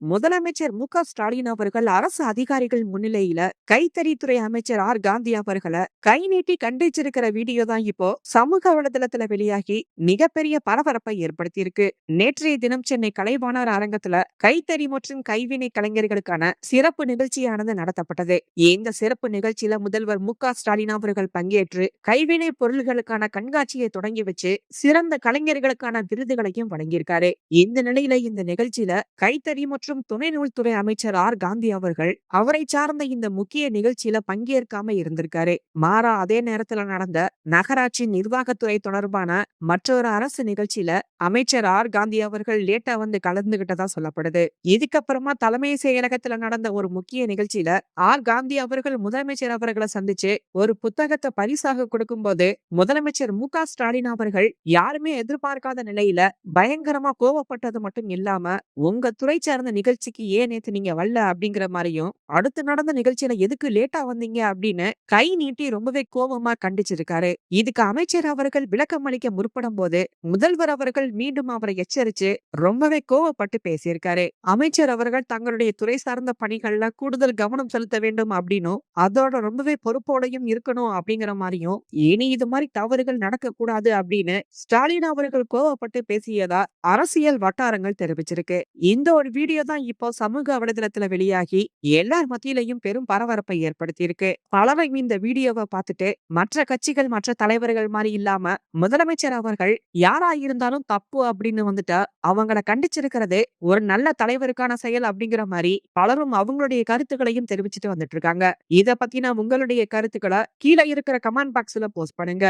முதலமைச்சர் மு.க. ஸ்டாலின் அவர்கள் அரசு அதிகாரிகள் முன்னிலையில கைத்தறித்துறை அமைச்சர் காந்தி அவர்களை கை நீட்டி கண்டிச்சிருக்கிற வீடியோ தான் இப்போ சமூக வலைதளத்துல வெளியாகி மிகப்பெரிய பரபரப்பை ஏற்படுத்தியிருக்கு. நேற்றைய தினம் சென்னை கலைவாணர் அரங்கத்துல கைத்தறி மற்றும் கைவினை கலைஞர்களுக்கான சிறப்பு நிகழ்ச்சியானது நடத்தப்பட்டது. இந்த சிறப்பு நிகழ்ச்சியில முதல்வர் மு.க. ஸ்டாலின் அவர்கள் பங்கேற்று கைவினை பொருள்களுக்கான கண்காட்சியை தொடங்கி வச்சு சிறந்த கலைஞர்களுக்கான விருதுகளையும் வழங்கியிருக்காரு. இந்த நிலையில இந்த நிகழ்ச்சியில கைத்தறி மற்றும் துணை நூல்துறை அமைச்சர் காந்தி அவர்கள் அவரை சார்ந்த இந்த முக்கிய நிகழ்ச்சியில பங்கேற்காம இருந்திருக்காரு. மாறா அதே நேரத்துல நடந்த நகராட்சி நிர்வாகத்துறை தொடர்பான மற்றொரு அரசு நிகழ்ச்சியில அமைச்சர் காந்தி அவர்கள் லேட்டா வந்து கலந்துகிட்டதா சொல்லப்படுது. இதுக்கப்புறமா தலைமை செயலகத்துல நடந்த ஒரு முக்கிய நிகழ்ச்சியில காந்தி அவர்கள் முதலமைச்சர் அவர்களை சந்திச்சு ஒரு புத்தகத்தை பரிசாக கொடுக்கும்போது முதலமைச்சர் மு.க. ஸ்டாலின் அவர்கள் யாருமே எதிர்பார்க்காத நிலையில பயங்கரமா கோவப்பட்டது மட்டும் இல்லாம உங்க துறை சார்ந்த நிகழ்ச்சிக்கு ஏன் நேத்து நீங்க வரல அப்படிங்கிற மாதிரியும், அடுத்து நடந்த நிகழ்ச்சியில எதுக்கு லேட்டா வந்தீங்க அப்படின்னு கை நீட்டி ரொம்பவே கோபமா கண்டிச்சிருக்காரு. இதுக்கு அமைச்சர் அவர்கள் விளக்கம் அளிக்க முற்படும் போது முதல்வர் அவர்கள் மீண்டும் அவரை எச்சரிச்சு ரொம்பவே கோவப்பட்டு பேசியிருக்காரு. அமைச்சர் அவர்கள் தங்களுடைய துறை சார்ந்த பணிகள்ல கூடுதல் கவனம் செலுத்த வேண்டும் அப்படின்னும் அதோட ரொம்பவே பொறுப்போடையும் இருக்கணும் அப்படிங்கிற மாதிரியும் இனி இது மாதிரி தவறுகள் நடக்க கூடாது அப்படின்னு ஸ்டாலின் அவர்கள் கோவப்பட்டு பேசியதா அரசியல் வட்டாரங்கள் தெரிவிச்சிருக்கு. இந்த ஒரு வீடியோ தான் இப்போ சமூக வலைதளத்துல வெளியாகி எல்லார் மத்தியிலையும் பெரும் பரபரப்பை ஏற்படுத்தியிருக்கு. பலரும் இந்த வீடியோவை பார்த்துட்டு மற்ற கட்சிகள் மற்ற தலைவர்கள் மாதிரி இல்லாம முதலமைச்சர் அவர்கள் யாரா இருந்தாலும் தப்பு அப்படின்னு வந்துட்டா அவங்கள கண்டிச்சிருக்கிறது ஒரு நல்ல தலைவருக்கான செயல் அப்படிங்கிற மாதிரி பலரும் அவங்களுடைய கருத்துக்களையும் தெரிவிச்சுட்டு வந்துட்டு இருக்காங்க. இத பத்தின உங்களுடைய கருத்துக்களை கீழே இருக்கிற கமெண்ட் பாக்ஸ்ல போஸ்ட் பண்ணுங்க.